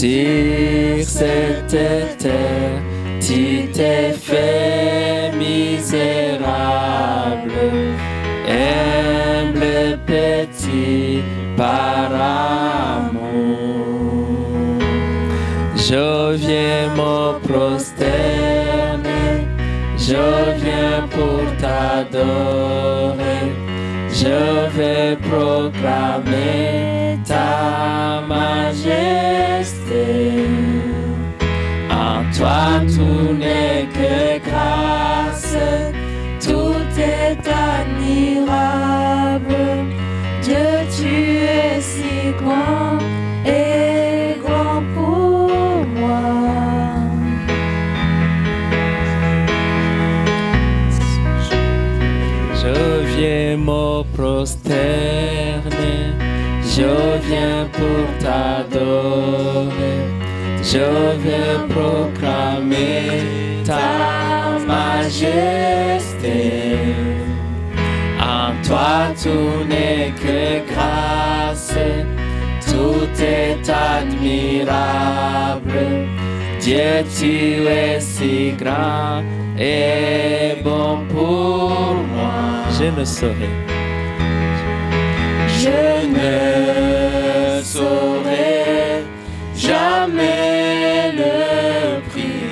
Sur cette terre, tu t'es fait misérable, humble petit par amour. Je viens me prosterner, je viens pour t'adorer, je vais proclamer ta majesté. En toi tout n'est que grâce, tout est admirable. Dieu, tu es si grand et grand pour moi. Je viens me prosterner, je viens pour t'adorer, je vais proclamer ta majesté. En toi tout n'est que grâce, tout est admirable. Dieu, tu es si grand et bon pour moi. Je ne saurais jamais le prix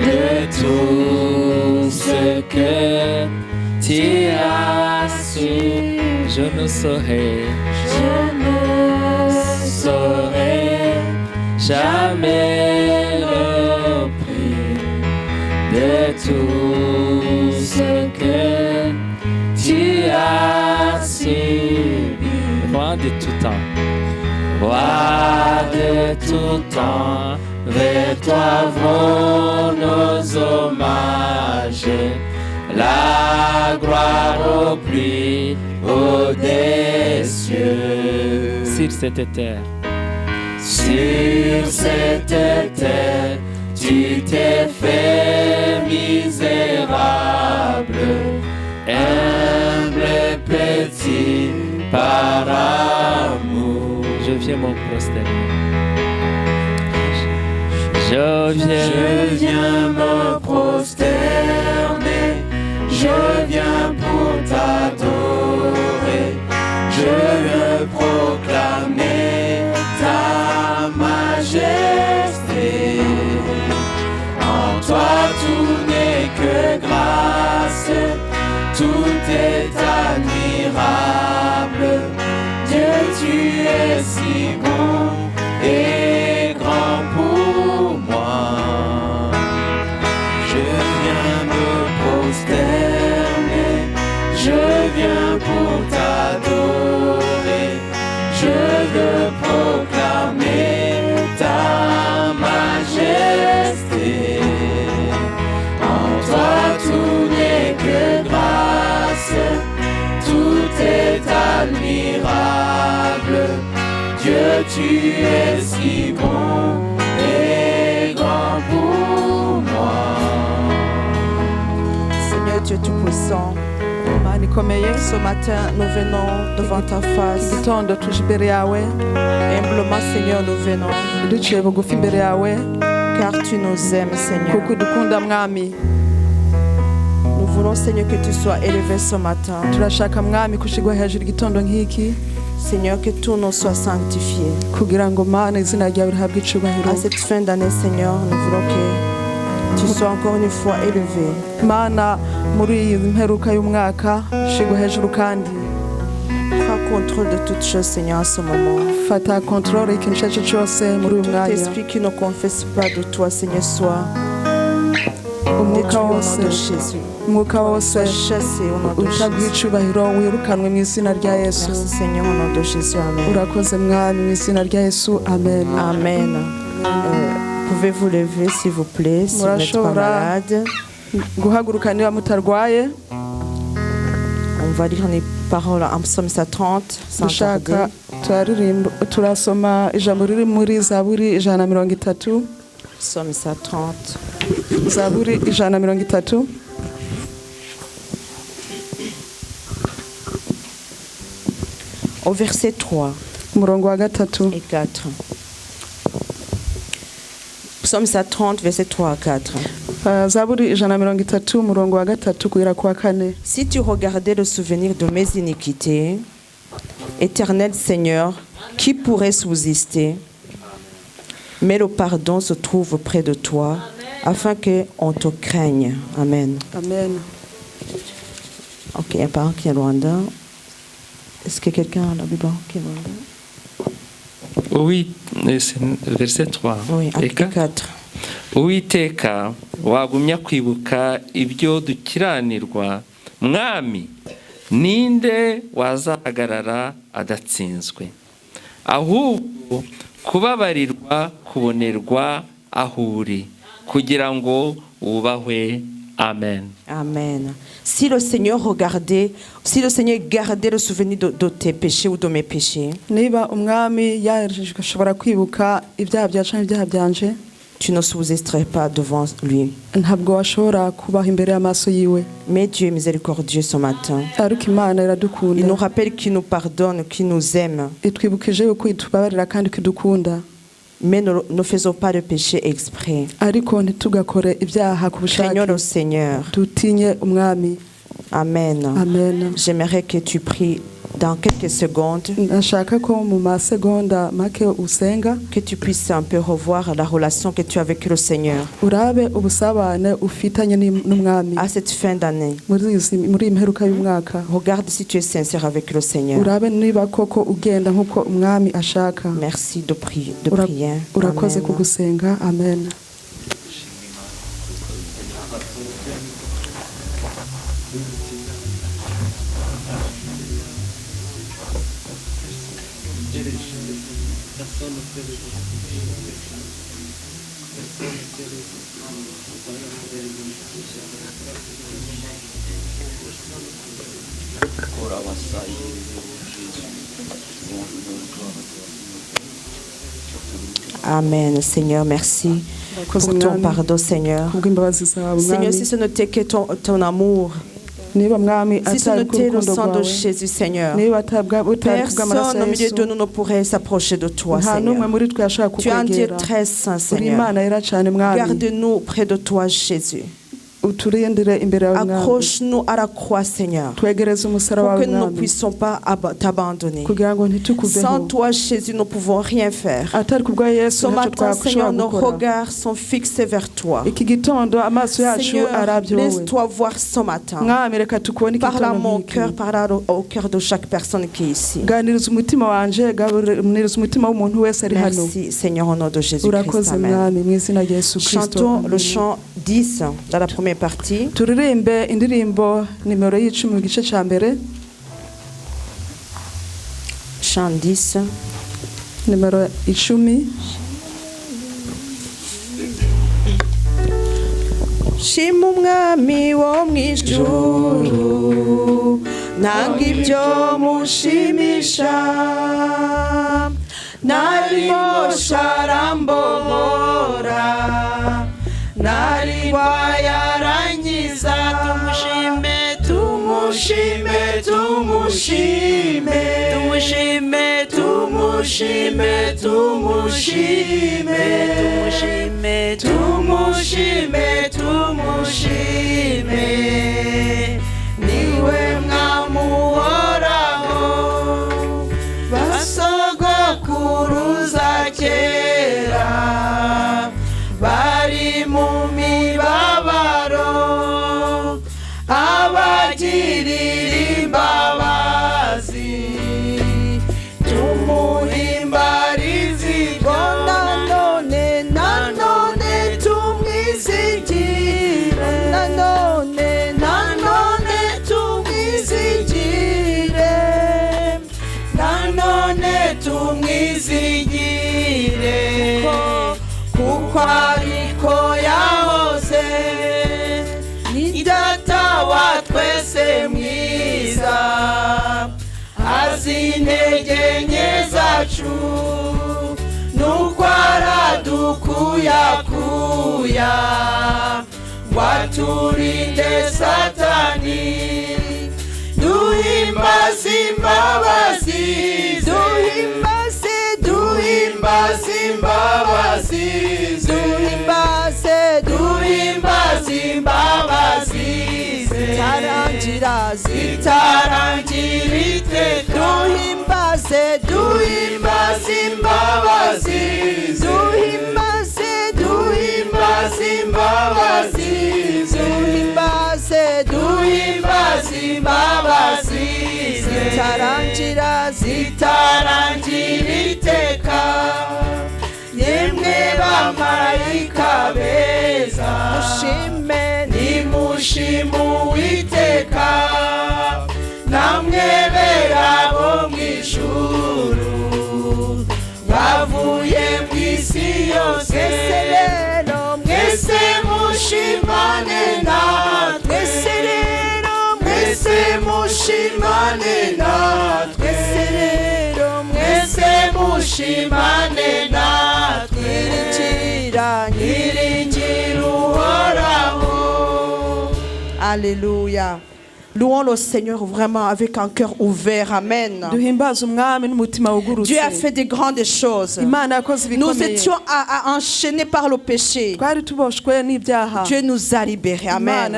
de tout ce que tu as su. Je ne saurais jamais le prix de tout ce que tu as subi. Roi de tout temps, roi de tout temps, vers toi vont nos hommages. La gloire au plus haut des cieux. Sur cette terre, tu t'es fait misérable, humble petit par amour. Je viens me prosterner. Je viens me prosterner. Je viens pour t'adorer. Je viens proclamer ta majesté. En toi tout n'est que grâce, tout est admirable. Dieu, tu es si bon et grand pour moi. Je viens me prosterner, je viens pour t'adorer, je veux proclamer ta majesté. En toi tout n'est que grâce, tout est admirable. Dieu, tu es si bon et grand pour moi. Seigneur Dieu Tout-Puissant, ce matin nous venons devant ta face. Humblement, Seigneur, nous venons car tu nous aimes, Seigneur. Nous voulons, Seigneur, que tu sois élevé ce matin. Seigneur, que tout nous soit sanctifié. À cette fin d'année, Seigneur, nous voulons que tu sois encore une fois élevé. Prends contrôle de toutes choses, Seigneur, en ce moment. Tout esprit qui ne confesse pas de toi, Seigneur, soit détruit au nom de Jésus. Sois chassé au nom de Jésus. Merci, Seigneur, au nom de Jésus. Amen. Amen. Pouvez-vous lever, s'il vous plaît, si vous n'êtes pas malade. On va lire les paroles en Psaume 130 sans tarder. Psaume 130. Au verset 3 et 4. Psaume 30, verset 3 à 4. Zaburi 130 umurongo wa 3 kugera ku wa 4. Si tu regardais le souvenir de mes iniquités, Éternel Seigneur, qui pourrait subsister? Mais le pardon se trouve près de toi, afin qu'on te craigne. Amen. Amen. Ok, il y a un parent qui est Rwanda. Est-ce que quelqu'un a la Bible qui est Rwanda? Oui, c'est verset 3. Oui, acte 4. Uwiteka wagumya kwibuka ibyo dukiranirwa, mwami ninde wazahagarara adatsinzwe? Ahubwo kubabarirwa kubonerwa aho uri, kugira ngo wubahwe. Amen. Amen. Si le Seigneur gardait le souvenir de tes péchés ou de mes péchés, Niba umwami yashobora kwibuka ibyaha byacu n'ibyaha byanje, tu ne subsisterais pas devant lui. ntabwo washobora kubaho imbere y'amaso yiwe. Mais Dieu est miséricordieux ce matin. Ariko Imana Il iradukunda, nous rappelle qu'il nous pardonne, qu'il nous aime. itwibukije yuko itubabarira kandi kidukunda. Mais ne faisons pas de péché exprès. Ariko ntitugakore ibyaha ku Craignons le bushake, Seigneur. dutinye umwami. Amen. Amen. J'aimerais que tu pries dans quelques secondes, Ndashaka ko mu masegonda make usenga, que tu puisses un peu revoir la relation que tu as avec le Seigneur urabe ubusabane ufitanye n'umwami à cette fin d'année. muri iyi mperuka y'umwaka. Regarde si tu es sincère avec le Seigneur. Urabe niba koko ugenda nk'uko umwami ashaka. Merci de prier. Urakoze Amen. kugusenga. Amen. Amen. Seigneur, merci pour ton pardon, Seigneur. Kubw'imbabazi zawe Seigneur, mwami. si ce n'était que ton amour, Niba mwami si ce atari n'était le kurukundo sang de rwawe, Jésus, Seigneur, niba atari kubw'amaraso personne ya au milieu Yesu, de nous ne pourrait s'approcher de toi, nta n'umwe Seigneur. muri twe yashobora Tu es un Dieu kukwegera. très saint, Uri Seigneur. Imana yera cyane mwami. Garde-nous près de toi, Jésus. Uturindire imbere yawe mwami. Accroche-nous à la croix, Seigneur, Twegereze umusaraba pour wawe que nous ne mwami, puissions pas t'abandonner. kugira ngo ntitukuveho. Sans toi, Jésus, nous ne pouvons rien faire. Atari kubwa Yesu Ce ntacyo matin, Seigneur, twashobora nos gukora. regards sont fixés vers toi. Iki gitondo amaso yacu Seigneur, arabye wowe. laisse-toi voir ce matin. Mwami reka tukubone Parle à igitondo mon nk'iki. cœur, parle au cœur de chaque personne qui est ici. Ganiriza umutima wanje, ganiriza umutima w'umuntu wese ari hano. Merci, Seigneur, au nom de Jésus-Christ. Urakoze Amen. mwami mu izina rya Yesu Kristo. Chantons le Amen. chant 10 dans la première partie. Turirimbe indirimbo nimero y'10 mu gice cya mbere. Chant 10. Nimero 10. Shima umwami wo mu ijuru, nanga ibyo mushimisha, narimo sharambohora, narigwa yarangiza. Tumushime, tumushime, tumushime, tumushime, tumushime, tumushime, tumushime, tumushime, niwe mwamuhoraho, basogokuruza kera bari mu mibabaro, abagirira imbabazi, tumuhimbarize ibyo. Nanone tumwizigire, nanone tumwizigire, nanone tumwizigire, kuko ariko yahoze, ni data wa twese mwiza, azi intege nke zacu, nuko aradukuyakuya, ngo aturinde Satani. Duhimbaze imbabazi, duhimbaze imbabazi, zitarangira iteka duhimbaze duhimbaze imbabazi duhimbaze duhimbaze imbabazi duhimbaze duhimbaze imbabazi zitarangira zitarangira iteka yemwe bamarayika beza mushime nimushime Uwiteka namwe bera bo mw'ijuru bavuye mw'isi yose mwese mushimane natwe mwese rero mwese mushimane natwe mwese rero mwese mushimane natwe nyiringira uhoraho. Alléluia. Louons le Seigneur vraiment avec un cœur ouvert. Amen. Dieu a fait de grandes choses. Nous étions enchaînés par le péché. Dieu nous a libérés. Amen.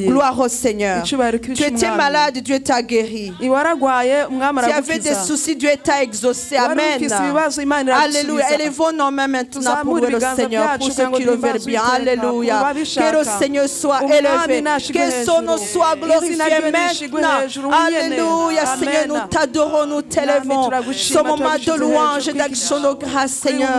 Gloire au Seigneur. Tu étais malade, Dieu t'a guéri. Tu avais des soucis, Dieu t'a exaucé. Amen. Alléluia. Élevons nos mains maintenant pour le Seigneur, pour ceux qui le veulent bien. Alléluia. Que le Seigneur soit élevé. Que son nom soit glorifié. Maintenant, alléluia, Seigneur, nous t'adorons, nous t'élevons. Ce moment de louange et d'action de grâce, Seigneur,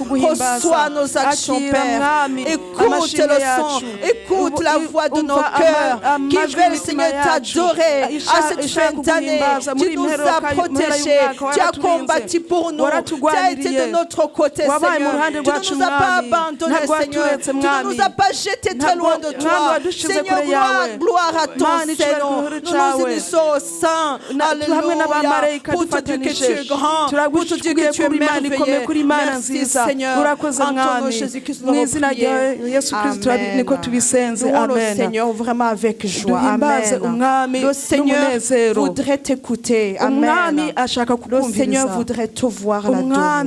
reçois nos actions, Père. Écoute le son, écoute la voix de nos cœurs qui veulent, Seigneur, t'adorer à cette fin d'année. Tu nous as protégés, tu as combattu pour nous, tu as été de notre côté, Seigneur. Tu ne nous as pas abandonnés, Seigneur. Tu ne nous as pas jetés très loin de toi. Seigneur, gloire à ton Seigneur. Nous nous unissons au sein, alléluia, pour te dire que tu es grand, pour te dire que tu es merveilleux. Merci Seigneur, en ton nom Jésus-Christ nous prions. Amen. Louons le Seigneur vraiment avec joie. Amen. Le Seigneur voudrait t'écouter. Amen. Le Seigneur voudrait te voir l'adorer.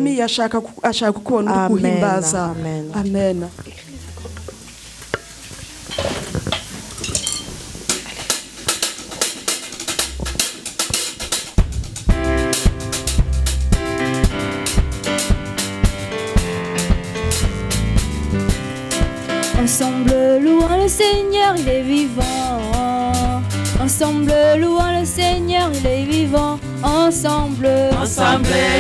Amen. Amen. Ensemble louons le Seigneur, il est vivant. Ensemble louons le Seigneur, il est vivant. Ensemble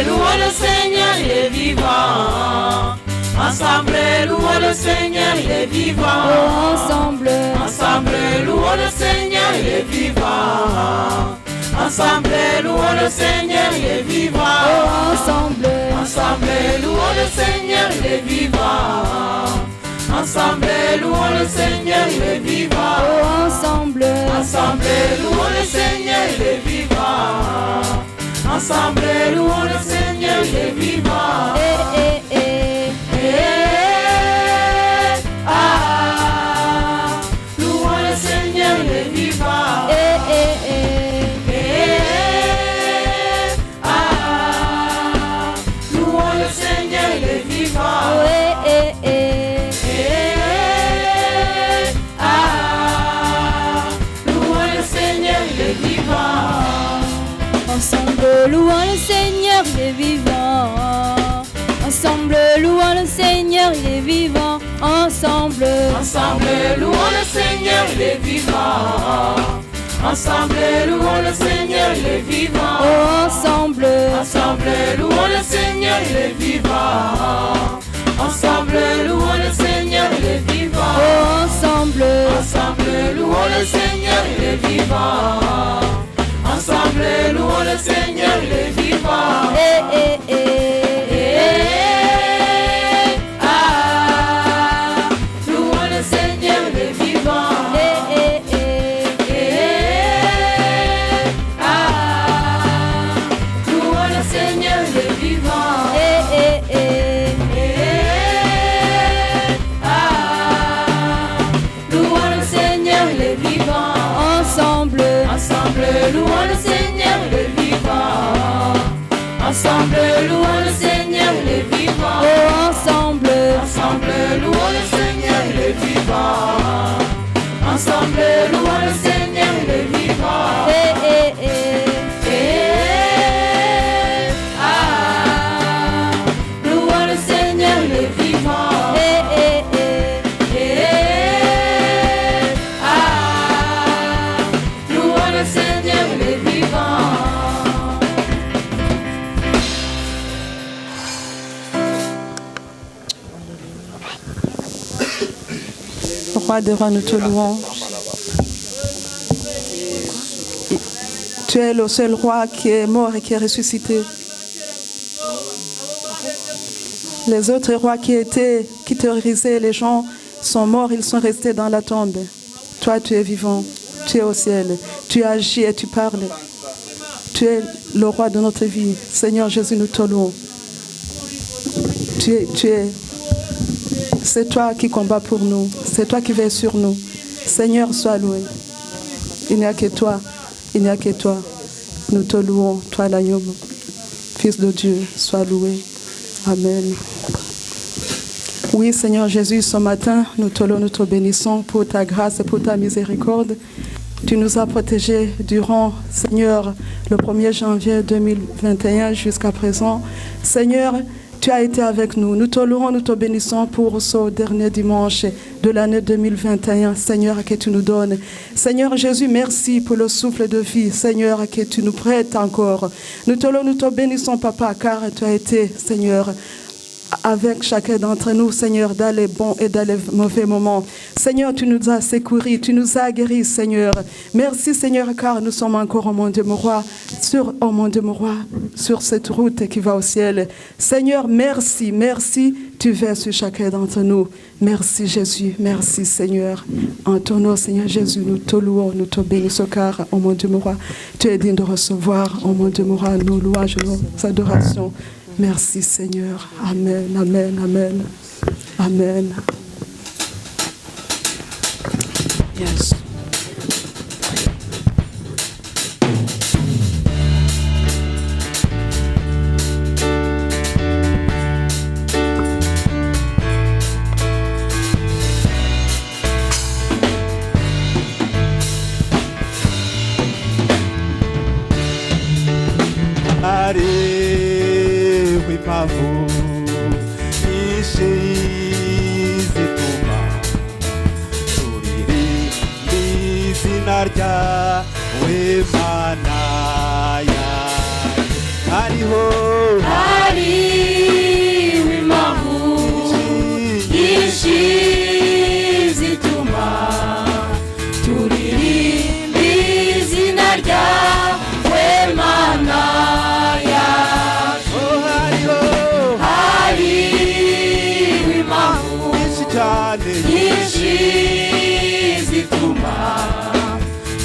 louons le Seigneur, il est vivant. Ensemble louons le Seigneur, il est vivant. Ensemble louons le Seigneur, il est vivant. Ensemble louons le Seigneur, il est vivant. Ensemble louons le Seigneur, il est vivant. Ensemble, louons le Seigneur, il est vivant. Ensemble louons le Seigneur, il est vivant. Ensemble, louons le Seigneur, il est vivant. Louons le Seigneur, il est vivant. Louons le Seigneur, il est vivant. Ensemble louons le Seigneur, il est vivant. Ensemble louons le Seigneur, il est vivant. Ensemble louons le Seigneur, il est vivant. Ensemble louons le Seigneur, il est vivant. Ensemble louons le Seigneur, il est vivant. Ensemble louons le Seigneur, il est vivant. Ensemble louons le Seigneur, il est vivant. Ensemble, louons le Seigneur, il est vivant. Louons le Seigneur, il est vivant. Louons le Seigneur, il est vivant. Louons le Seigneur, il est vivant. Ensemble louons le Seigneur, il est vivant. Ensemble, louons le Seigneur, il est vivant. Ensemble louons le Seigneur, il est vivant. Ensemble, louons le Seigneur, il est vivant. est vivant. Louons le Seigneur, il est vivant. Roi des rois, nous te louons. Tu es le seul roi qui est mort et qui est ressuscité. Les autres rois qui terrorisaient les gens sont morts, ils sont restés dans la tombe. Toi, tu es vivant, tu es au ciel, tu agis et tu parles. Tu es le roi de notre vie. Seigneur Jésus, nous te louons. C'est toi qui combats pour nous. C'est toi qui veilles sur nous. Seigneur, sois loué. Il n'y a que toi. Il n'y a que toi. Nous te louons, toi l'agneau. Fils de Dieu, sois loué. Amen. Oui, Seigneur Jésus, ce matin, nous te louons, nous te bénissons pour ta grâce et pour ta miséricorde. Tu nous as protégés durant, Seigneur, le 1er janvier 2021 jusqu'à présent. Seigneur, tu as été avec nous. Nous te louons, nous te bénissons pour ce dernier dimanche de l'année 2021, Seigneur, que tu nous donnes. Seigneur Jésus, merci pour le souffle de vie, Seigneur, que tu nous prêtes encore. Nous te louons, nous te bénissons, Papa, car tu as été, Seigneur, avec chacun d'entre nous, Seigneur, dans les bons et dans les mauvais moments. Seigneur, tu nous as secourus, tu nous as guéris, Seigneur. Merci, Seigneur, car nous sommes encore, oh mon Dieu, mon roi, sur cette route qui va au ciel. Seigneur, merci, merci, tu veilles sur chacun d'entre nous. Merci, Jésus, merci, Seigneur. En ton nom, Seigneur Jésus, nous te louons, nous te bénissons, car, oh mon Dieu, mon roi, tu es digne de recevoir, oh mon Dieu, mon roi, nos louanges, nos adorations. Merci Seigneur. Amen, amen, amen. Amen. Yes. Impavu zituma turirimba izina ryawe Mana yacu. Hariho impamvu nyinshi zituma turirimba izina ryawe Mana yacu. Nyinshi zituma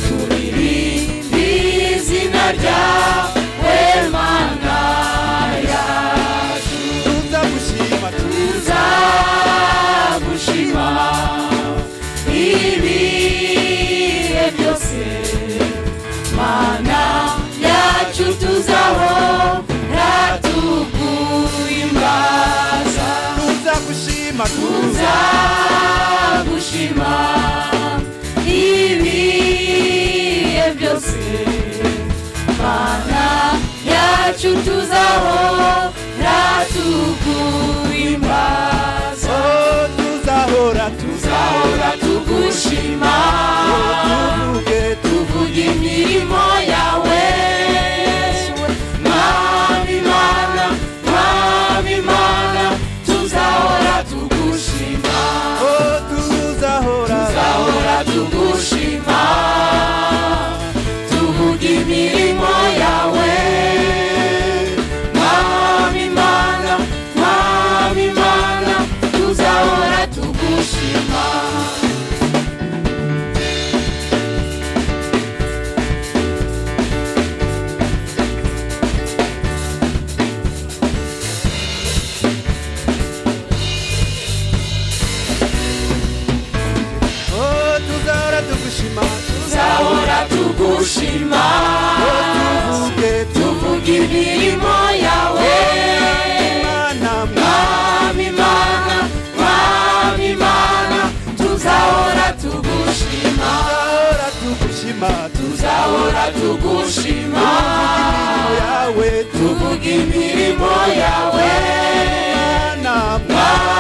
turirimba izina ryawe Mana yacu. Tuzagushima ibihe byose Mana yacu, tuzahora tuguhimbaza. Tuzagushima ibihe byose Mana yacu, tuzahora tuguhimbaza. Tuzahora tugushima, tuvuge imirimo yawe Mwami Mana, Mwami Mana, tuzahora tugushima. Tuzahora tugushima, tuvuge imirimo yawe Mwami Mana, Mwami Mana, tuzahora tugushima. Tuzahora tugushima, tuvuge imirimo yawe Mwami Mana, Mwami Mana, tuzahora tugushima. Tuzahora tugushima, tuvuge imirimo yawe Mwami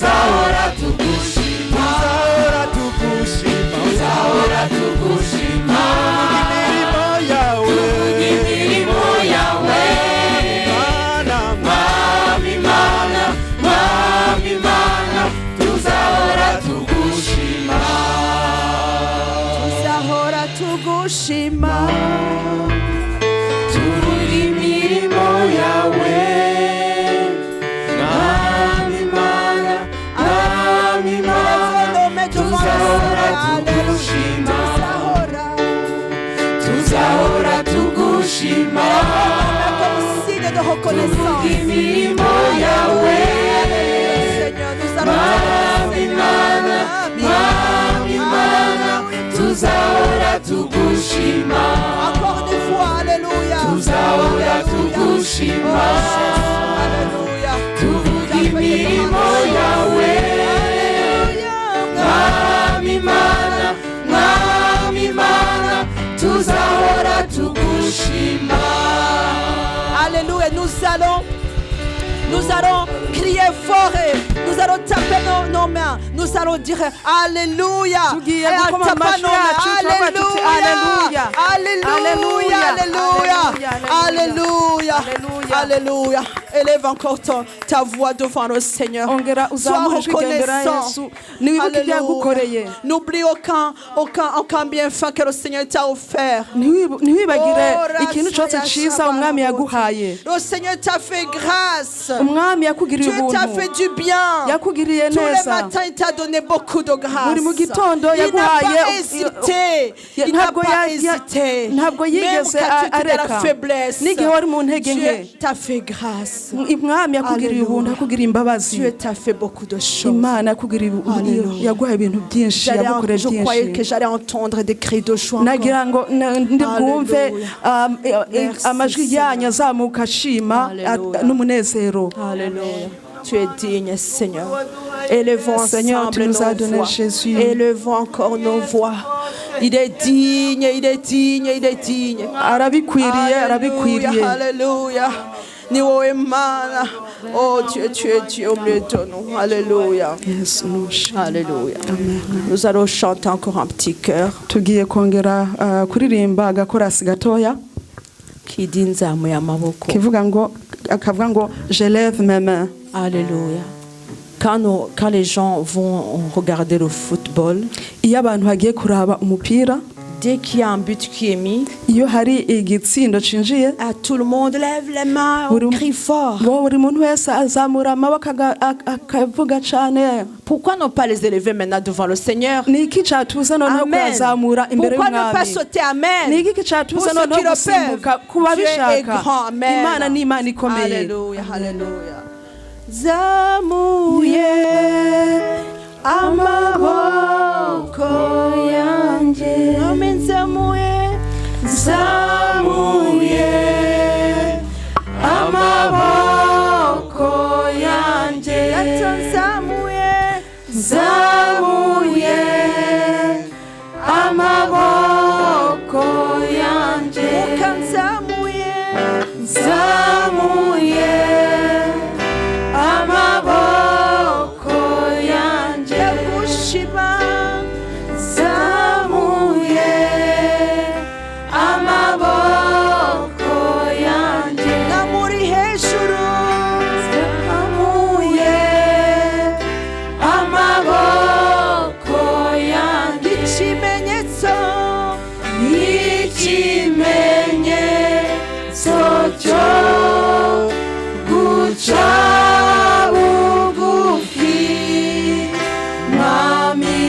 tuzahora tugushima, tuzahora tugushima, tuvuge imirimo yawe, Mwami Mana, Mwami Mana, tuzahora tugushima, tuzahora tugushima, tuvuge imirimo yawe, Mwami Mana, Mwami Mana, tuzahora tugushima, tuzahora tugushima, signe de tuvuge reconnaissance. imirimo yawe, Mwami Mana, Mwami Mana, tuzahora tugushima, Encore une fois, alléluia. tuzahora tugushima, Alléluia. tuvuge imirimo yawe, Mwami Mana, Mwami Mana, tuzahora tugushima. Alléluia. Nous allons crier fort et nous allons taper nos mains. Nous allons dire Alléluia. Et en tapant nos mains, Alléluia. Alléluia. Alléluia. Alléluia. Alléluia. Élève encore ta voix devant le Seigneur. Sois reconnaissant. Alléluia. N'oublie aucun bienfait que le Seigneur t'a offert. ntiwibagire ikintu cyose cyiza umwami yaguhaye. Le Seigneur t'a fait grâce. Umwami yakugiriye Dieu ubuntu, t'a fait du bien. yakugiriye Tous les neza. matins, il t'a donné beaucoup de grâce. Buri mu gitondo Il n'a yaguhaye pas hésité. Il n'a pas hésité. ntabwo Même yigeze quand tu étais dans areka la faiblesse, n'igihe wari mu ntege nke. Dieu t'a fait grâce. Umwami yakugiriye ubuntu, yakugiriye imbabazi. Dieu t'a fait beaucoup de choses. Imana yakugiriye Alléluia. yaguhaye ibintu byinshi, yagukoreye Je croyais que byinshi. j'allais entendre des cris de joie encore. nagira ngo ndi bwumve Merci, amajwi yanyu azamuka ashima Alléluia. n'umunezero. Alléluia. Tu es digne, Seigneur. Élevons Seigneur, tu ensemble nous as nos donné voix. Jésus. Élevons encore nos voix. Il est digne, il est digne, il est digne. arabikwiriye arabikwiriye. Alléluia. Ni wowe Mana. Oh Dieu, tu es Dieu au milieu de nous. Alléluia. Yesu nushi. Alléluia. Nous allons chanter encore un petit cœur tugiye kongera kuririmba agakorasi gatoya qui dit nzamuye amaboko. akavuga ngo je lève mes mains. Alléluia. Quand les gens vont regarder le football, iyo abantu bagiye kuraba umupira, dès qu'il y a un but qui est mis, iyo hari igitsindo cinjiye, tout le monde lève les mains, on crie fort. buri muntu wese azamura amaboko akavuga cyane. Pourquoi ne pas les élever maintenant devant le Seigneur? ni iki cyatuza noneho Amen. kuyazamura imbere Pourquoi ne pas y'umwami? sauter Amen? ni iki Pour cyatuza ceux noneho qui le gusimbuka peuvent, ku Dieu est babishaka? grand. Amen. Imana ni Imana ikomeye. Alléluia, alléluia. Zamuye amaboko yanjye. Amen. Zamuye, zamuye amaboko yanjye. Zamuye, zamuye amaboko yanjye. Zamuye, zamuye amaboko yanjye. Ndagushima, zamuye amaboko yanjye. Namuri hejuru, zamuye amaboko yanjye. Ikimenyetso, ikimenyetso cyo guca bugufi, Mwami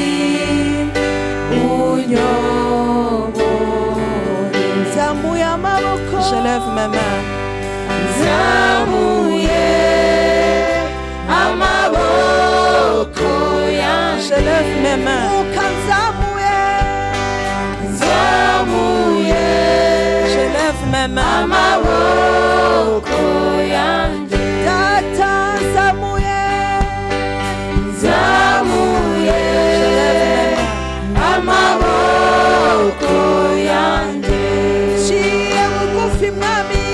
unyobore. Zamuye amaboko, Je lève mes mains. zamuye amaboko yanjye. Je lève mes mains. Ukanzamuye, zamuye Je lève mes mains. amaboko yanjye. Data zamuye, zamuye amaboko yanjye. Ciye bugufi Mwami,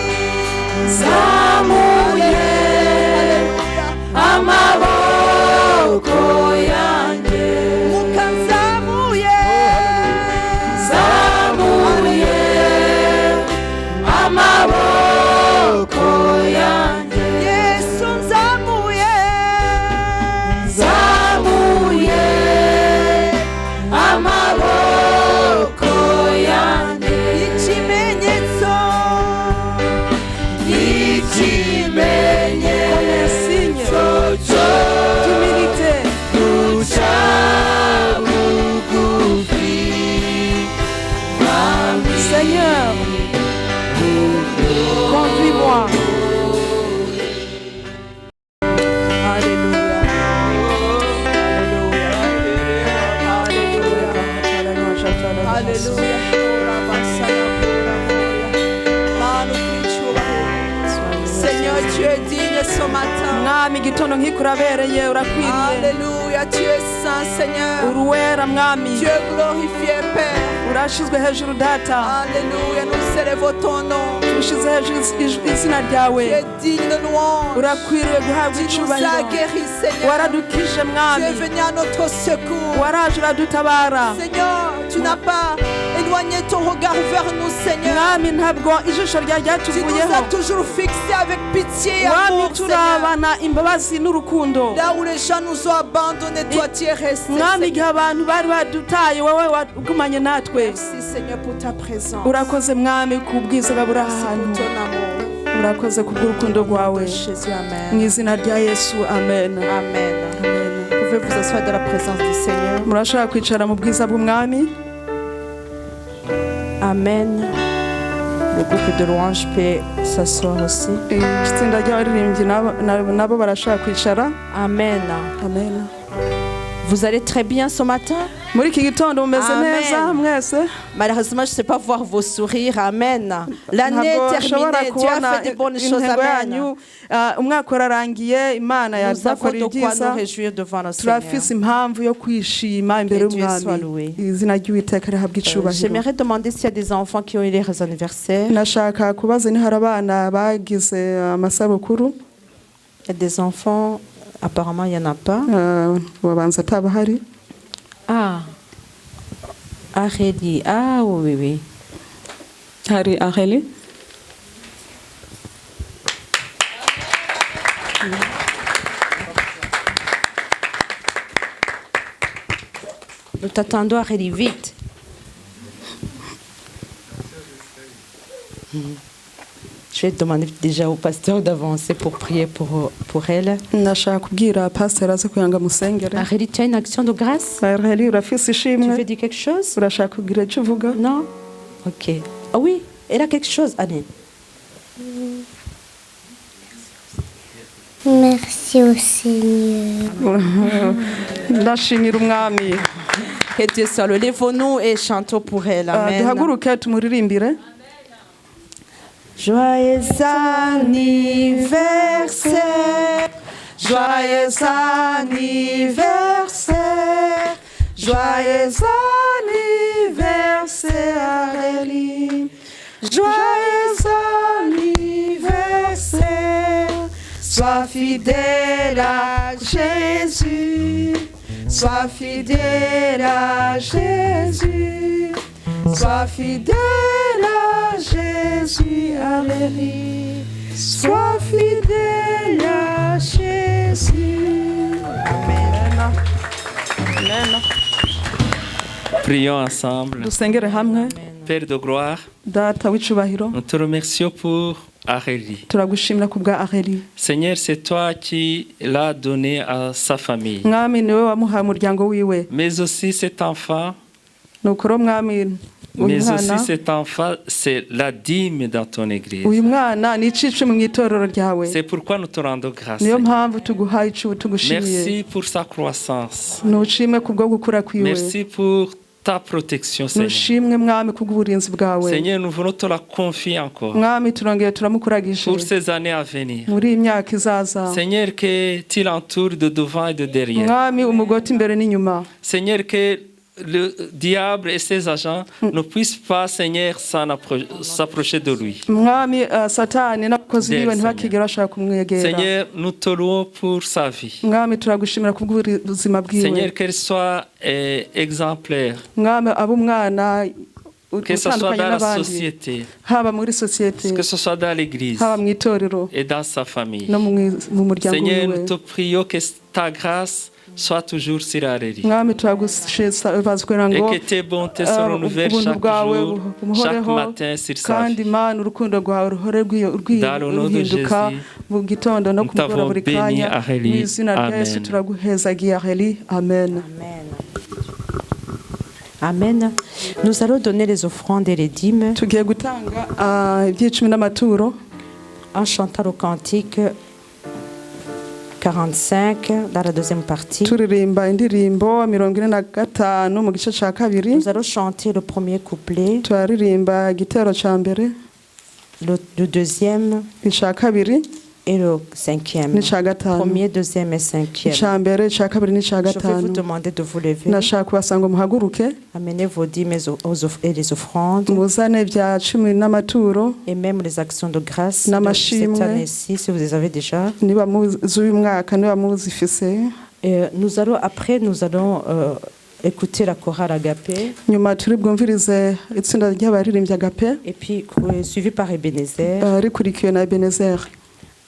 zamuye amaboko ikimenyetso cy'humilité guca bugufi Seigneur, conduis-moi. Alléluia. Alléluia. Alléluia. Seigneur, tu es digne ce matin. Mwami gitondo nkikurabereye urakwiriye. Alléluia, tu es saint Seigneur. Uruwera mwami. Tu es glorifié Père. Urashizwe hejuru data. Alléluia, nous célébrons ton nom. Ushize hejuru izina ryawe. Tu es digne de louange. Urakwiriye guhabwa icyubahiro. Tu nous as guéris Seigneur. Waradukije mwami. Tu es venu à notre secours. Waraje uradutabara. Seigneur, tu n'as pas éloigné ton regard vers nous Seigneur. Mwami ntabwo ijisho ryawe ryatuvuyeho. Tu nous as toujours fixé avec pitié et amour turabana imbabazi n'urukundo. Là où les gens nous ont abandonnés, toi tu es resté. Mwami igihe abantu bari badutaye wowe wagumanye natwe. Merci Seigneur pour ta présence. Urakoze mwami kubwiza buri ahantu. Urakoze kubw'urukundo rwawe. Mu izina rya Yesu amen. Amen. Vous pouvez vous asseoir dans la présence du Seigneur. Murashaka kwicara mu bwiza bw'umwami. Amen. Le groupe de louange peut s'asseoir aussi. Amen. Amen. Vous allez très bien ce matin? Amen. Malheureusement, je ne sais pas voir vos sourires. Amen. L'année est terminée. Dieu a fait de bonnes choses. Amen. Nous avons de quoi nous réjouir devant le Seigneur. Que Dieu soit loué. J'aimerais demander s'il y a des enfants qui ont eu leurs anniversaires. Il y a des enfants, apparemment il n'y en a pas. Ah, Areli. Ah oui, oui. Harry Areli. Nous t'attendons Areli vite. Je vais demander déjà au pasteur d'avancer pour prier pour elle. Areli, tu as une action de grâce? Tu veux dire quelque chose? Non? Ok. Ah oui, elle a quelque chose, Annie. Merci au Seigneur. Que Dieu soit loué. Lève-nous et chantons pour elle. Amen. Joyeux anniversaire, joyeux anniversaire, joyeux anniversaire Areli, joyeux anniversaire. Sois fidèle à Jésus, sois fidèle à Jésus, sois fidèle à Jésus, Areli, sois fidèle à Jésus. Amen. Amen. Prions ensemble. Père de gloire, nous te remercions pour Areli. Seigneur, c'est toi qui l'as donné à sa famille. Mais aussi cet enfant, c'est la dîme dans ton église. C'est pourquoi nous te rendons grâce. Merci pour sa croissance. Merci pour ta protection, Seigneur. Seigneur, nous voulons te la confier encore pour ces années à venir. Seigneur, que tu l'entoures de devant et de derrière. Seigneur, que le diable et ses agents ne puissent pas, Seigneur, s'approcher de lui. Seigneur, nous te louons pour sa vie. Seigneur, qu'elle soit exemplaire. Que ce soit dans la société, que ce soit dans l'église et dans sa famille. Seigneur, nous te prions que ta grâce Sois toujours sur Arélie. mwami turagushimira kugira ngo Et que tes bontés se renouvellent ubuntu chaque bwawe jour, chaque buhoreho matin sur sa kandi vie. Mana urukundo rwawe ruhore ruhinduka mu gitondo no ku mugoroba buri kanya mu izina rya Yesu turaguhezagiye Arélie. Amen. Amen. Nous allons donner les offrandes et les dîmes tugiye gutanga ibyicumi n'amaturo en chantant le cantique 45 dans la deuxième partie. turirimba indirimbo 45 mu gice cya kabiri. Nous allons chanter le premier couplet, turaririmba igitero cya mbere, le deuxième icya kabiri et le cinquième. n'icya gatanu. Premier, deuxième et cinquième. icya mbere, icya kabiri n'icya Je vais vous gatanu. demander de vous lever. nashaka kubasanga muhaguruke Amenez vos dîmes et les offrandes muzane ibya cumi n'amaturo et même les actions de grâce de n'amashimwe cette année-ci, si vous les avez déjà. niba z'uyu mwaka niba muzifise. Nous allons écouter la chorale Agapé. nyuma turi bwumvirize itsinda ry'abaririmbyi Agape Et puis suivi par Ebenezer. rikurikiwe na Ebenezer.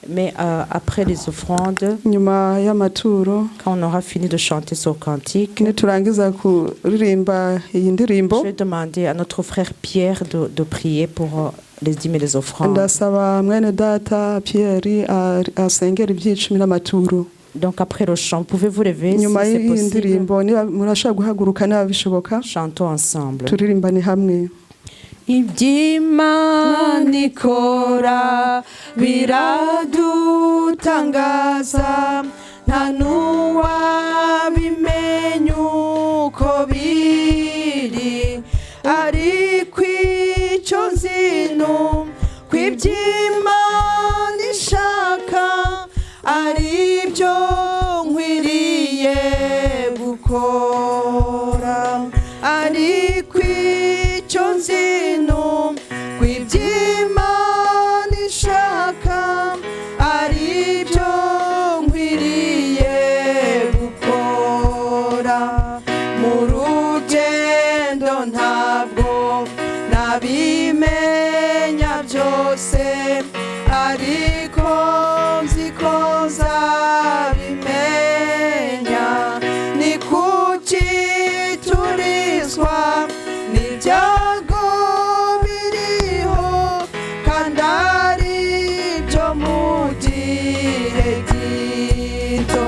Mais après les offrandes, nyuma y'amaturo quand on aura fini de chanter ce cantique, niturangiza kuririmba iyi ndirimbo, je vais demander à notre frère Pierre de prier pour les dîmes et les offrandes. ndasaba mwene data Pierre asengera ibyicumi n'amaturo. Donc après le chant, pouvez-vous lever si nyuma c'est y'iyi possible? ndirimbo niba murashobora guhaguruka niba bishoboka Chantons ensemble. turirimbane hamwe. Iby'Imana ikora biradutangaza, nta n'uwabimenya uko biri, ariko icyo nzi ko iby'Imana ishaka ari byo nkwiriye gukora, ariko icyo nzi ko iby'Imana ishaka ari byo nkwiriye gukora. Mu rugendo ntabwo nabimenya byose, ariko nzi ko nzabimenya. Ni kuki turizwa n'ibyago biriho, kandi ari byo mu gihe gito.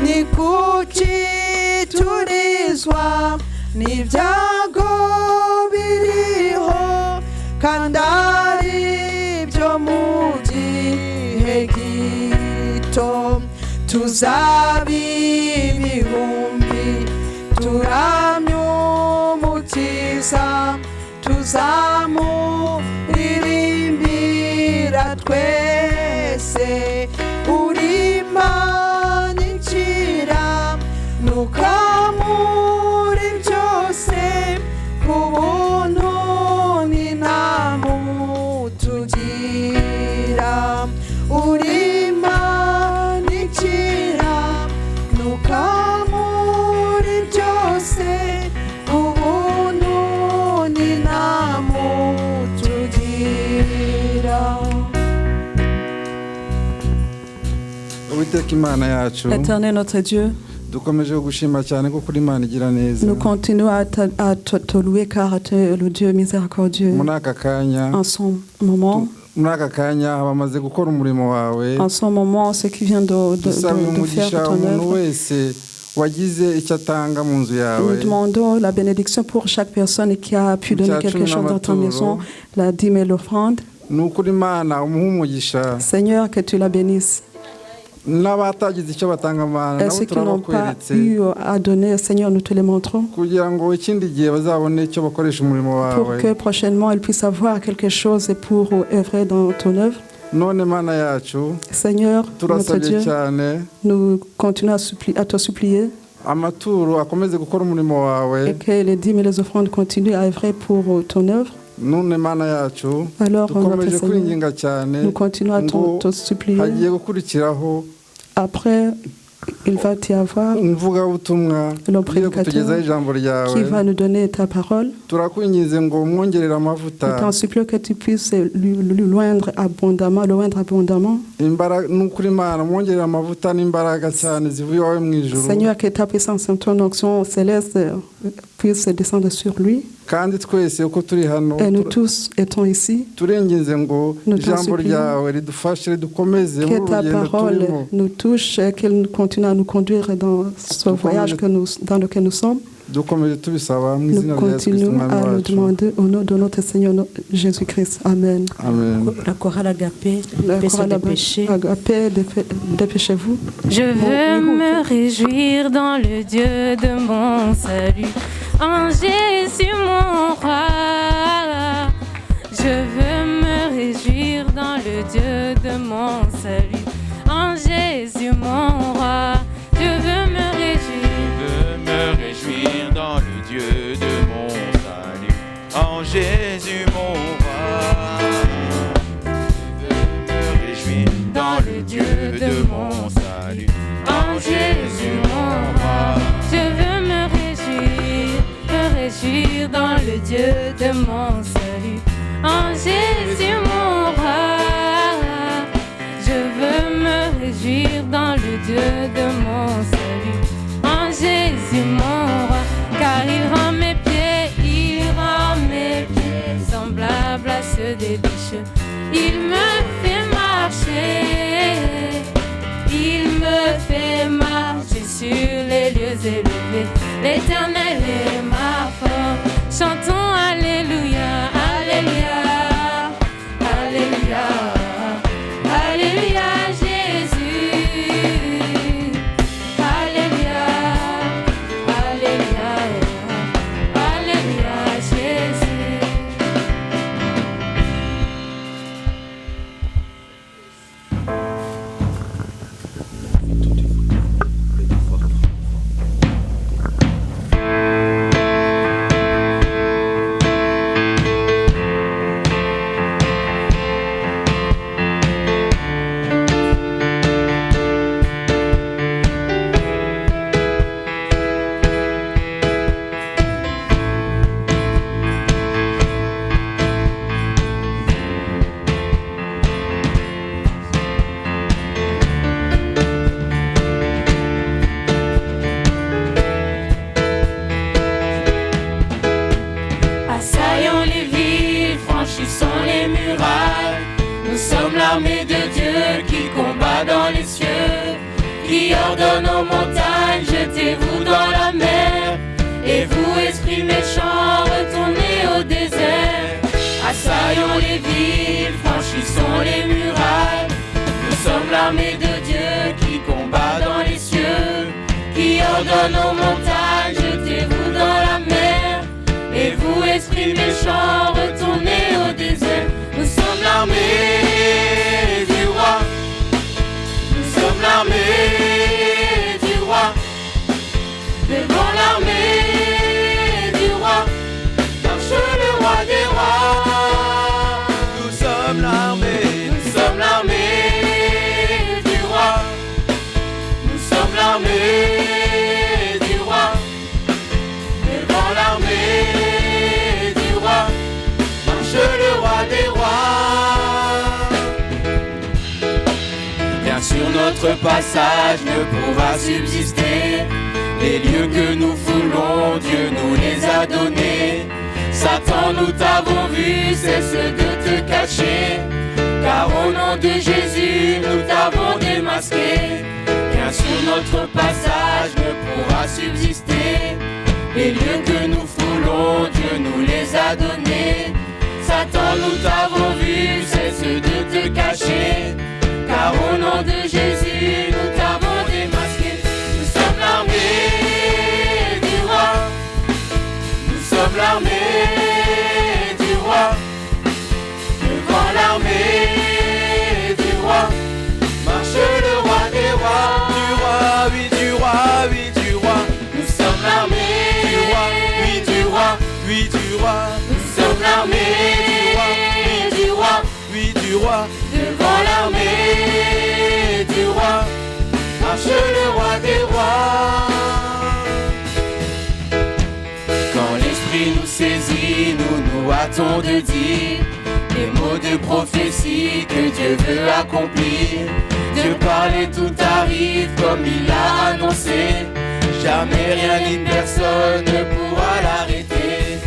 Ni kuki turizwa n'ibyago biriho, kandi ari byo mu gihe gito. Tuzaba ibihumbi turamye Umukiza, tuzamuririmbira twese. Uri Imana incira nukamuri byose, ku buntu ni nta mutugira. Uri Imana incira nukamuri byose, ku buntu ni nta mutugira. Uwiteka Imana yacu, Éternel notre Dieu, dukomeje gushima cyane ko kuri Imana igira neza. nous continuons à te louer car tu es le Dieu miséricordieux. Muri aka kanya, En ce moment, muri aka kanya bamaze gukora umurimo wawe. en ce moment, ce qui vient de Dusaba faire umugisha ton umuntu œuvre, wese wagize icyo atanga mu nzu nous yawe. demandons la bénédiction pour chaque personne qui a pu donner quelque chose dans ta maison, la dîme et l'offrande. Ni ukuri Imana umuhe umugisha. Seigneur, que tu la bénisses. N'abatagize icyo batanga Mana Et nabo ceux qui n'ont pas turabakweretse eu à donner, Seigneur, nous te les montrons. kugira ngo ikindi gihe bazabone icyo bakoresha umurimo Pour wawe. que prochainement, ils puissent avoir quelque chose pour œuvrer dans ton œuvre. None Mana yacu, Seigneur, notre turasabye Dieu, cyane nous continuons à te supplier amaturo akomeze gukora umurimo wawe. et que les dîmes et les offrandes continuent à œuvrer pour ton œuvre. None Mana yacu, Alors, notre dukomeje Seigneur, kwinginga cyane nous continuons à ngo te supplier. hagiye gukurikiraho Après il va y avoir le prédicateur qui va nous donner ta parole. Je t'en supplie que tu puisses lui loindre abondamment. Seigneur, que ta puissance et ton onction céleste puisse descendre sur lui. Et nous tous étant ici, nous t'en supplions que ta parole nous touche et qu'elle continue à nous conduire dans ce voyage dans lequel nous sommes. Nous continuons à le demander au nom de notre Seigneur Jésus-Christ. Amen. La chorale Agapé, dépêchez-vous. Je veux me réjouir dans le Dieu de mon salut, en Jésus mon roi. Je veux me réjouir dans le Dieu de mon salut, en Jésus mon roi. Je veux me réjouir dans le Dieu de mon salut, en Jésus mon roi. Je veux me réjouir dans le Dieu de mon salut, en Jésus mon roi. Je veux me réjouir dans le Dieu de mon salut, en Jésus mon roi. Je veux me réjouir dans le Dieu de mon salut, en Jésus mon roi. Car il rend mes pieds semblables à ceux des biches. Il me fait marcher sur les lieux élevés. L'Éternel est ma force. Chantons Alléluia, Alléluia, Alléluia, Alléluia Jésus. Alléluia, Alléluia, Alléluia Jésus. l'armée de Dieu qui combat dans les cieux, qui ordonne aux montagnes, jetez-vous dans la mer, et vous, esprits méchants, retournez au désert. Assaillons les villes, franchissons les murailles, nous sommes l'armée de Dieu qui combat dans les cieux, qui ordonne aux montagnes, jetez-vous dans la mer, et vous, esprits méchants, retournez au désert. Nous sommes l'armée du roi, nous sommes l'armée du roi, devant l'armée du roi, marche le roi des rois. Nous sommes l'armée du roi, nous sommes l'armée du roi, devant l'armée du roi, marche le roi des rois. Bien sûr notre passage ne pourra subsister, les lieux que nous foulons, Dieu nous les a donnés. Satan, nous t'avons vu, cesse de te cacher, car au nom de Jésus, nous t'avons démasqué. Bien sûr notre passage ne pourra subsister, les lieux que nous foulons, Dieu nous les a donnés. Satan, nous t'avons vu, cesse de te cacher, car au nom de Jésus, nous t'avons démasqué. Nous sommes l'armée du roi, nous sommes l'armée du roi, devant l'armée du roi, marche le roi des rois. Du roi, oui du roi, oui du roi. Nous sommes l'armée du roi, oui du roi, oui du roi. Nous sommes l'armée du roi, oui du roi, devant l'armée du roi, marche le roi des rois. hâtons de dire les mots de prophétie que Dieu veut accomplir. Dieu parle et tout arrive comme il l'a annoncé. Jamais rien ni personne ne pourra l'arrêter.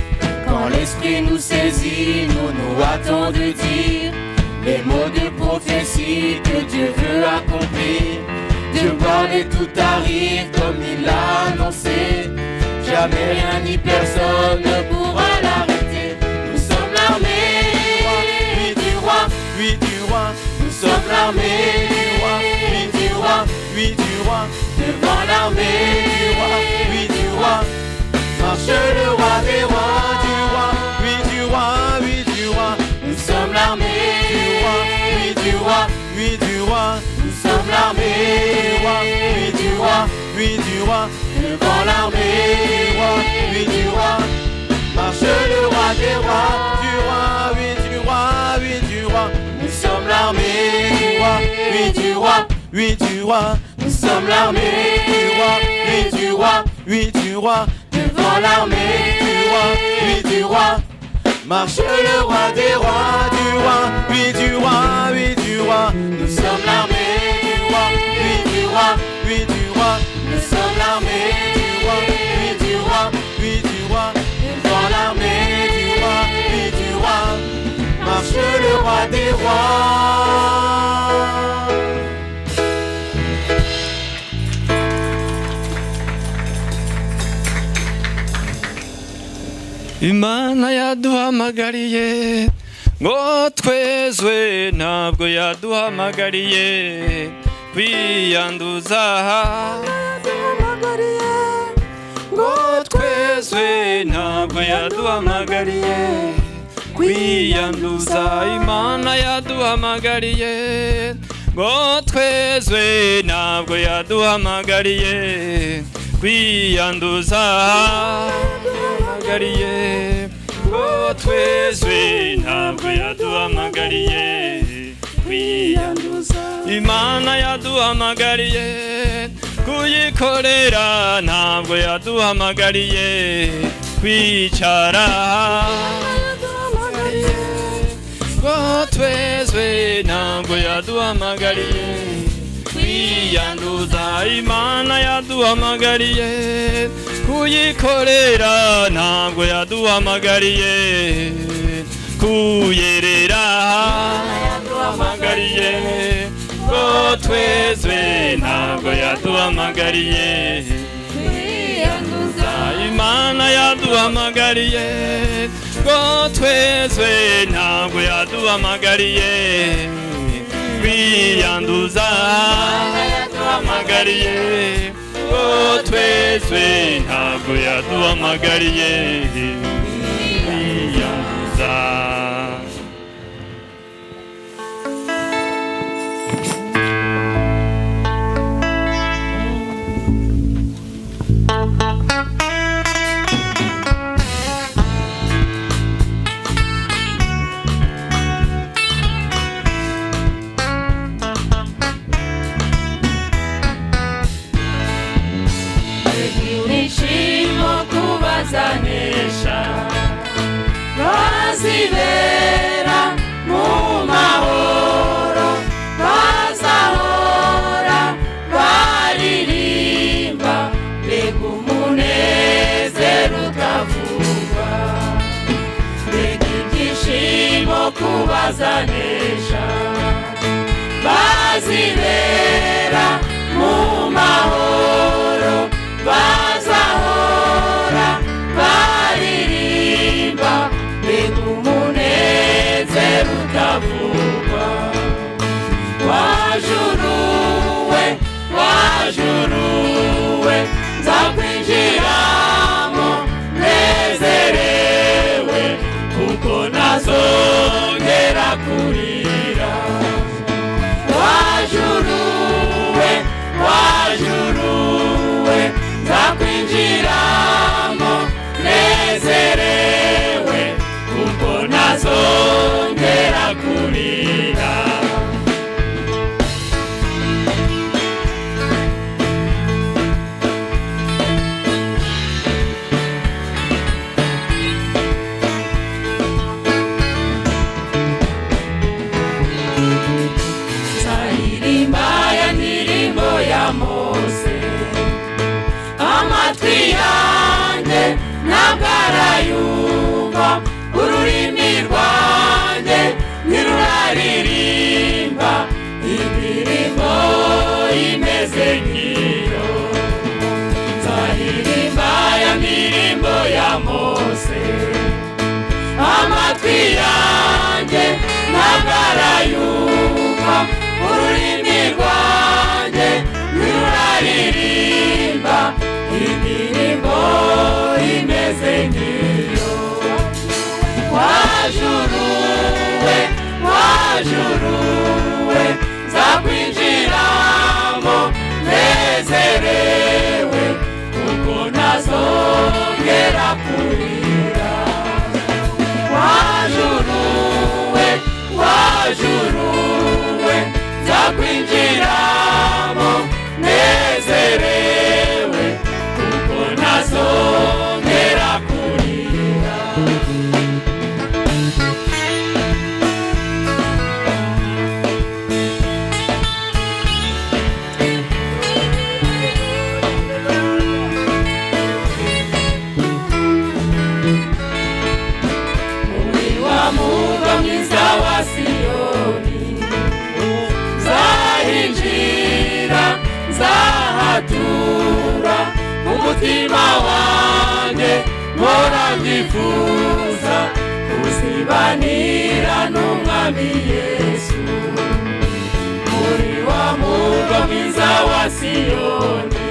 Quand l'Esprit nous saisit, nous hâtons de dire les mots de prophétie que Dieu veut accomplir. Dieu parle et tout arrive comme il l'a annoncé. Jamais rien ni personne ne pourra l'arrêter. Nous sommes l'armée du roi, oui du roi. Nous sommes l'armée du roi, oui du roi, oui du roi. Devant l'armée du roi, oui du roi. Marche le roi des rois, du roi, oui du roi, oui du roi. Nous sommes l'armée du roi, oui du roi, oui du roi. Nous sommes l'armée du roi, oui du roi, oui du roi. Devant l'armée du roi, oui du roi. Marche le roi des rois, du roi, oui du roi, oui du roi. Nous sommes l'armée du roi, oui du roi, oui du roi. Nous sommes l'armée du roi, oui du roi, oui du roi. Devant l'armée du roi, oui du roi. Marche le roi des rois, du roi, oui du roi, oui du roi. Nous sommes l'armée du roi, oui du roi, oui du roi. Nous sommes l'armée du roi, oui du roi, oui du roi. Devant l'armée du roi, oui du roi. Marche le roi des rois. Imana yaduhamagariye ngo twezwe, ntabwo yaduhamagariye kwiyanduza. Ngo twezwe, ntabwo yaduhamagariye kwiyanduza. Imana yaduhamagariye ngo twezwe, ntabwo yaduhamagariye kwiyanduza. Ngo twezwe, ntabwo yaduhamagariye kwiyanduza. Imana yaduhamagariye kuyikorera, ntabwo yaduhamagariye kwicara. Ngo twezwe, ntabwo yaduhamagariye kwiyanduza. Imana yaduhamagariye kuyikorera, ntabwo yaduhamagariye kuyerera. Yaduhamagariye ngo twezwe, ntabwo yaduhamagariye kwiyanduza. Imana yaduhamagariye ngo twezwe, ntabwo yaduhamagariye kwiyanduza. Yaduhamagariye ngo twezwe, ntabwo yaduhamagariye kwiyanduza. Bazanesha, bazibera mu mahoro, bazahora baririmba, mbega umunezero utavugwa, mbega ibyishimo kubazanesha. Bazibera mu mahoro, bazahora baririmba, mbega umunezero utavugwa. Wajuruwe, wajuruwe, nzakwinjiramo nezerewe, kuko nazongera kurira. Wajuruwe, umutima wanjye mpora ndifuza kuzibanira n'umwami Yesu muri wa murwa mwiza wa Siyoni.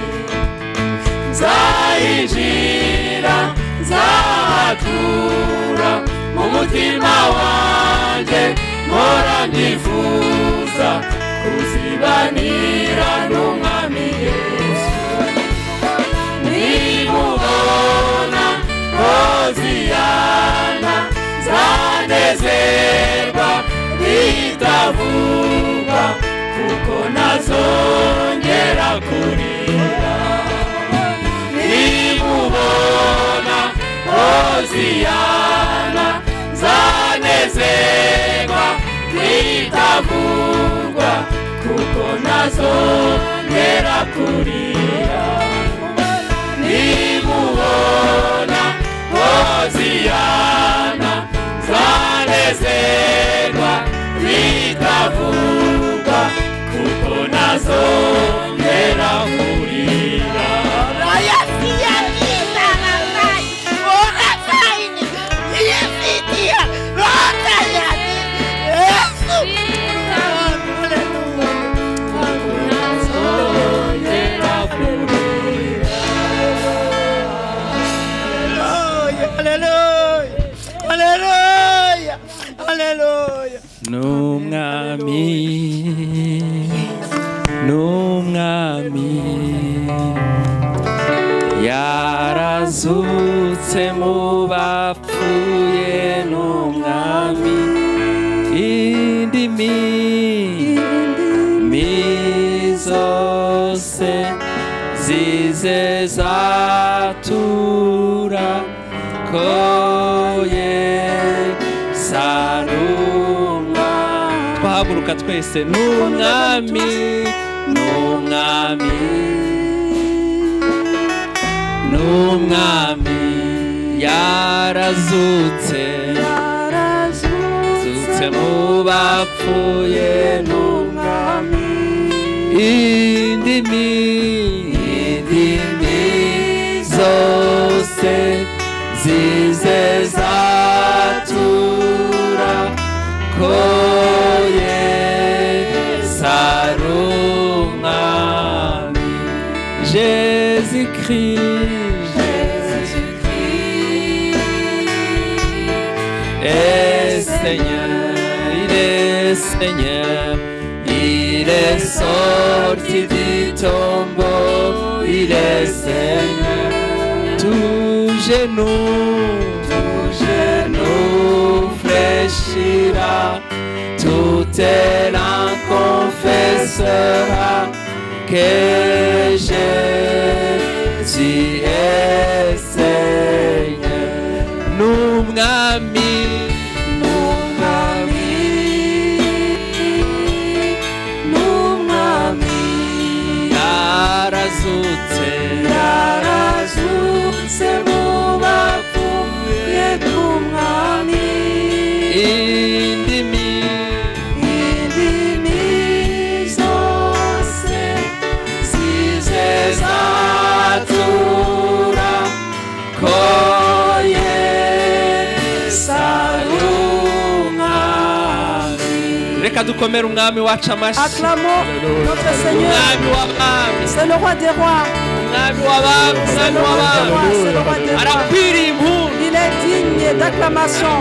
Nzayinjira nzahatura mu mutima wanjye mpora ndifuza kuzibanira n'umwami Yesu. Nimubona Hoziyana zanezerwa bitavuga kuko nazongera kurira. Nimubona Hoziyana zanezerwa bitavuga kuko nazongera kurira. Nimubona Hoziyana zanezerwa bitavuga kuko nazongera kurira. N'umwami yarazutse mu bapfuye. N'umwami indimi zose zize zatura ko Yesu ari umwami. Twahaguruka twese. N'umwami yarazutse mu bapfuye. N'umwami indimi zose zize zatura ko Yesu ari umwami. Jésus-Christ est Seigneur, il est Seigneur, il est sorti du tombeau, il est Seigneur. Tout genou fléchira, tout élan confessera que Jésus est Seigneur. N'umwami yarazutse mu bapfuye. N'umwami indimi zose zize zatura ko Yesu ari umwami. Reka dukomere umwami wacu amashyi. Acclamons notre Seigneur. Umwami w'abami. C'est le roi des rois. Umwami w'abami. Umwami w'abami. Arakwiriye impundu. Il est digne d'acclamation.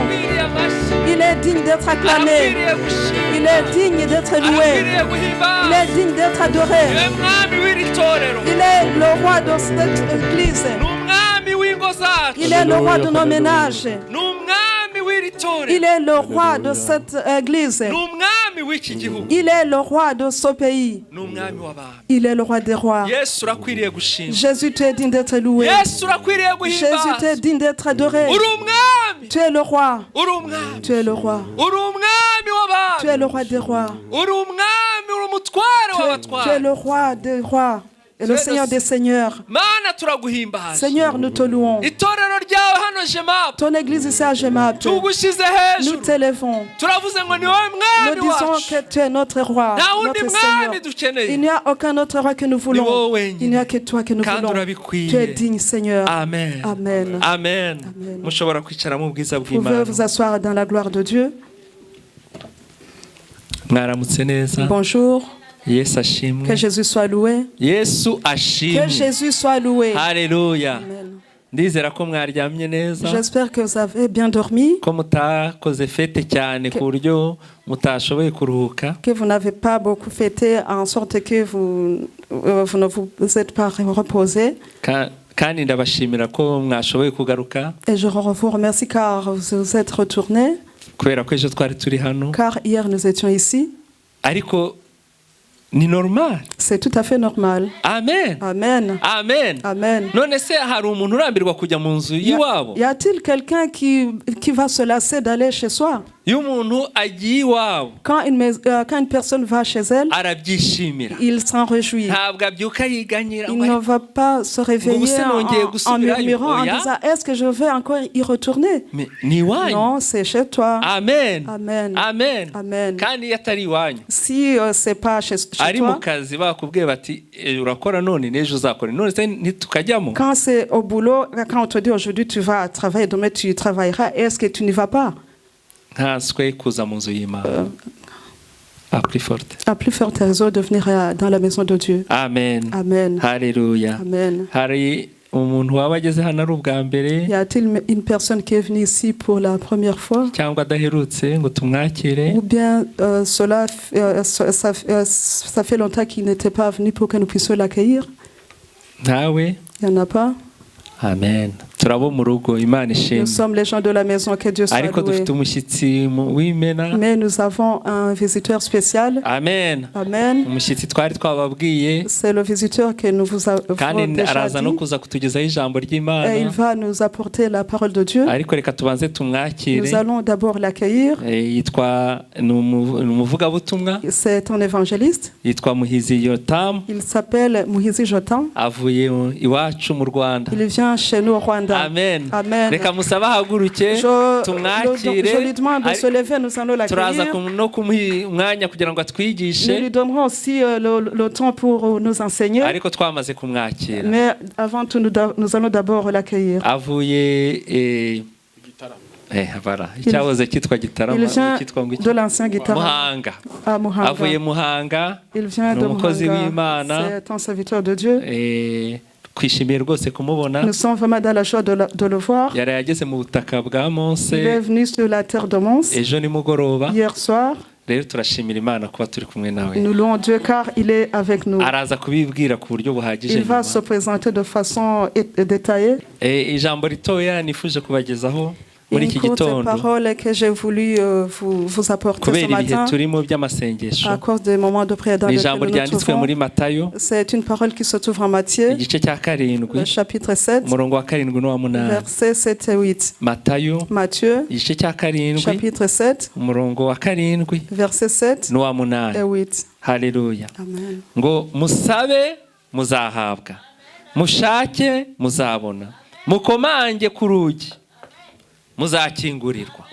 Il est digne d'être acclamé. Il est digne d'être loué. Il est digne d'être adoré. Il est le roi de cette église. Il est le roi de nos ménages. Il est le roi de cette église. Il est le roi de ce pays. Il est le roi des rois. Jésus, tu es digne d'être loué. Jésus, tu es digne d'être adoré. Tu es le roi. Tu es le roi. Tu es le roi des rois. Tu es le roi des rois. et le Seigneur des Seigneurs. Seigneur, nous te louons. Ton église ici à Gemap, nous t'élevons. Nous disons que tu es notre roi, notre Seigneur. Il n'y a aucun autre roi que nous voulons. Il n'y a que toi que nous voulons. Tu es digne, Seigneur. Amen. Amen. Amen. Vous pouvez vous asseoir dans la gloire de Dieu. Bonjour. Que Jésus soit loué. Que Jésus soit loué. Alléluia. Amen. J'espère que vous avez bien dormi. Que vous n'avez pas beaucoup fêté en sorte que vous ne vous êtes pas reposé. Et je vous remercie car vous êtes retournés. Car hier nous étions ici. Ni normal. C'est tout à fait normal. Amen. Amen. Amen. Amen. Y a-t-il quelqu'un qui va se lasser d'aller chez soi? Quand une personne va chez elle, il s'en réjouit. Il ne va pas se réveiller en murmurant, en disant est-ce que je vais encore y retourner? Non, c'est chez toi. Amen. Amen. Amen. Amen. Amen. Si c'est pas chez toi, quand c'est au boulot, quand on te dit aujourd'hui tu vas travailler, demain tu travailleras, est-ce que tu n'y vas pas? À plus forte raison de venir dans la maison de Dieu. Amen. Amen. Alléluia. Amen. Y a-t-il une personne qui est venue ici pour la première fois? Ou bien ça fait longtemps qu'il n'était pas venu pour que nous puissions l'accueillir? Il n'y en a pas? Amen. Nous sommes les gens de la maison, que Dieu soit loué. Mais nous avons un visiteur spécial. Amen. Amen. C'est le visiteur que nous vous avons déjà dit. Et il va nous apporter la parole de Dieu. Nous allons d'abord l'accueillir. C'est un évangéliste. Il s'appelle Muhizi Jotam. Il vient chez nous au Rwanda. Amen. Amen. Je lui demande de se lever, nous allons l'accueillir. Nous lui donnerons aussi le temps pour nous enseigner. Mais avant tout, nous allons d'abord l'accueillir. Il vient de l'ancien Gitarama. Il vient de Muhanga. C'est un serviteur de Dieu. Nous sommes vraiment dans la joie de le voir. Il est venu sur la terre de Mons hier soir. Nous louons Dieu car il est avec nous. Il va se présenter de façon détaillée. Une courte parole que j'ai voulu vous apporter ce matin à cause des moments de prière dans lesquels nous nous trouvons. C'est une parole qui se trouve en Matthieu, chapitre 7, versets 7 et 8. Matthieu, chapitre 7, versets 7 et 8. Alléluia. Amen. Ngo musabe muzahabwa, mushake muzabona, mukomange ku rugi muzakingurirwa,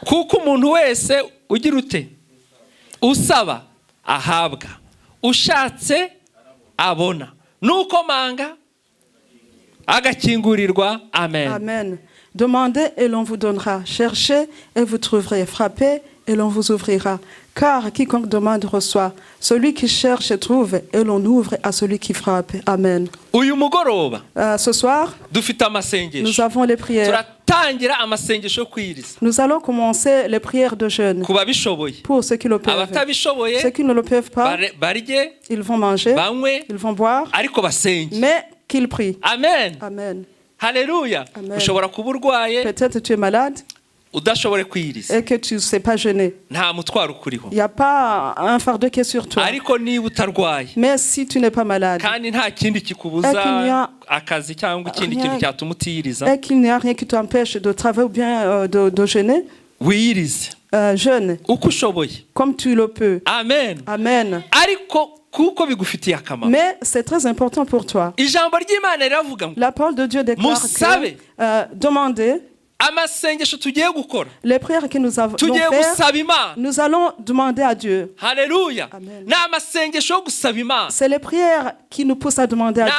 kuko umuntu wese ugira ute usaba ahabwa, ushatse abona, nukomanga agakingurirwa. Amen. Amen. Demandez et l'on vous donnera, cherchez et vous trouverez, frappez et l'on vous ouvrira. Car quiconque demande reçoit, celui qui cherche trouve et l'on ouvre à celui qui frappe. Amen. Ce soir, nous avons les prières. Nous allons commencer les prières de jeûne. Pour ceux qui le peuvent. Ceux qui ne le peuvent pas, ils vont manger, ils vont boire, mais qu'ils prient. Amen. Amen. Alléluia. Peut-être tu es malade et que tu ne sais pas jeûner. Il n'y a pas un fardeau qui est sur toi. Mais si tu n'es pas malade et qu'il n'y a rien qui t'empêche de travailler ou bien de jeûner, jeûne comme tu le peux. Amen. Amen. Mais c'est très important pour toi. La parole de Dieu déclare que demandez. Les prières que nous avons faire, nous allons demander à Dieu. Alléluia. C'est les prières qui nous poussent à demander à Dieu.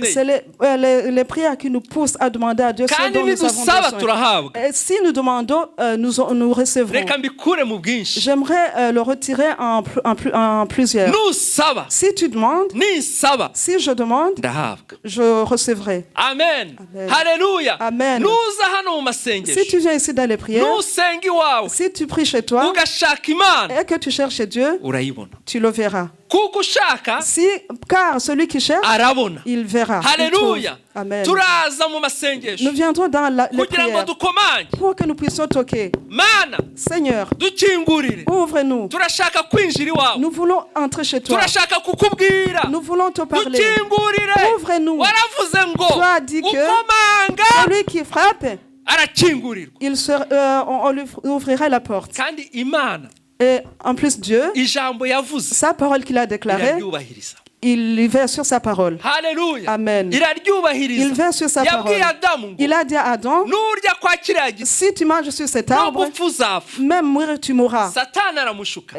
C'est les prières qui nous poussent à demander à Dieu ce dont nous avons besoin. Et si nous demandons, nous recevrons. J'aimerais le retirer en plusieurs. Si tu demandes, si je demande, je recevrai. Amen. Alléluia. Amen. Si tu viens ici dans les prières, si tu pries chez toi et que tu cherches Dieu, tu le verras. Car celui qui cherche, il verra. Alléluia. Amen. Nous viendrons dans les prières pour que nous puissions toquer. Seigneur, ouvre-nous. Nous voulons entrer chez toi. Nous voulons te parler. Ouvre-nous. Tu as dit que celui qui frappe, on lui ouvrira la porte. Et en plus, Dieu, sa parole qu'il a déclarée, il va sur sa parole. Alléluia. Amen. Il va sur sa parole. Il a dit à Adam, si tu manges sur cet arbre, même mourir tu mourras.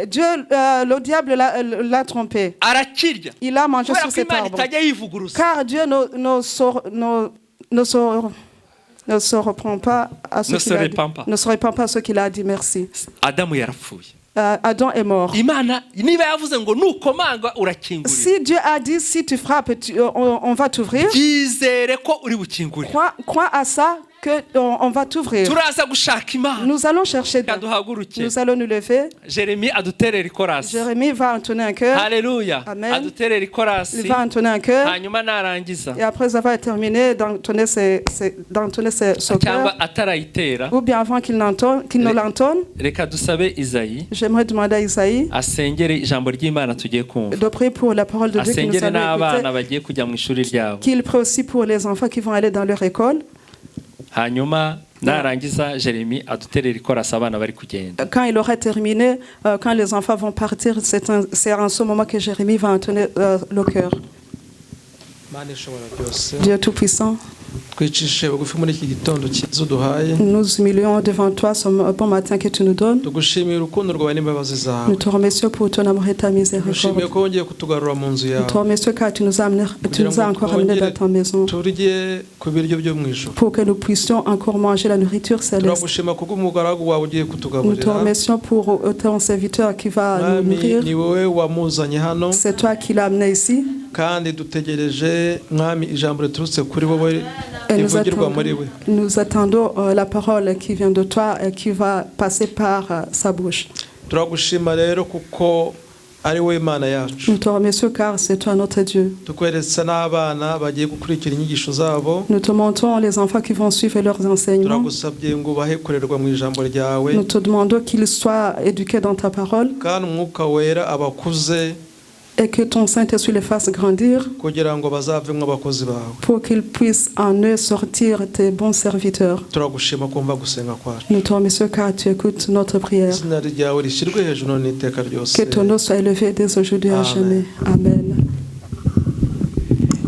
Dieu, le diable l'a trompé. Il a mangé sur cet arbre. Car Dieu ne se reprend pas à ce qu'il a dit. Ne se répand pas à ce qu'il a dit. Merci. Adam est mort. Si Dieu a dit, si tu frappes, on va t'ouvrir. Crois à ça qu'on va t'ouvrir. Nous allons chercher Dieu. Nous allons nous lever. Jérémie va entonner un cœur. Alléluia. Amen. Il va entonner un cœur. Et après avoir terminé d'entonner ce cœur, ou bien avant qu'il ne l'entonne, j'aimerais demander à Isaïe de prier pour la parole de Dieu qui nous allons écouter, qu'il prie aussi pour les enfants qui vont aller dans leur école. Quand il aura terminé, quand les enfants vont partir, c'est en ce moment que Jérémie va entonner le cœur. Dieu Tout-Puissant, nous humilions devant toi ce bon matin que tu nous donnes. Nous te remercions pour ton amour et ta miséricorde. Nous te remercions car tu nous as encore amenés dans ta maison pour que nous puissions encore manger la nourriture céleste. Nous te remercions pour ton serviteur qui va nous nourrir. C'est toi qui l'as amené ici. Et nous attendons la parole qui vient de toi et qui va passer par sa bouche. Nous te remercions car c'est toi notre Dieu. Nous te montrons les enfants qui vont suivre leurs enseignements. Nous te demandons qu'ils soient éduqués dans ta parole. Et que ton Saint-Esprit les fasse grandir pour qu'ils puissent en eux sortir tes bons serviteurs. Nous te remercions car tu écoutes notre prière. Que ton nom soit élevé dès aujourd'hui à jamais. Amen.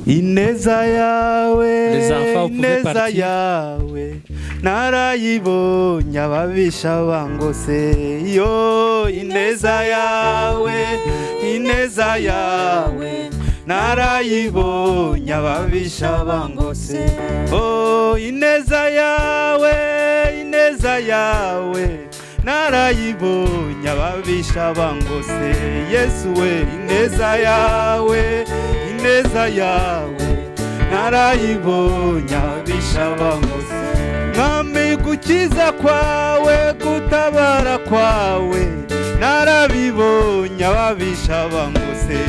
Ineza yawe, ineza yawe, narayibonye ababisha bangose. Yo, ineza yawe, ineza yawe, narayibonye ababisha bangose. Oh, ineza yawe, ineza yawe, narayibonye ababisha bangose. Yesu we, ineza yawe, ineza yawe, narayibonye ababisha bangose. Mwami gukiza kwawe, gutabara kwawe, narabibonye ababisha bangose.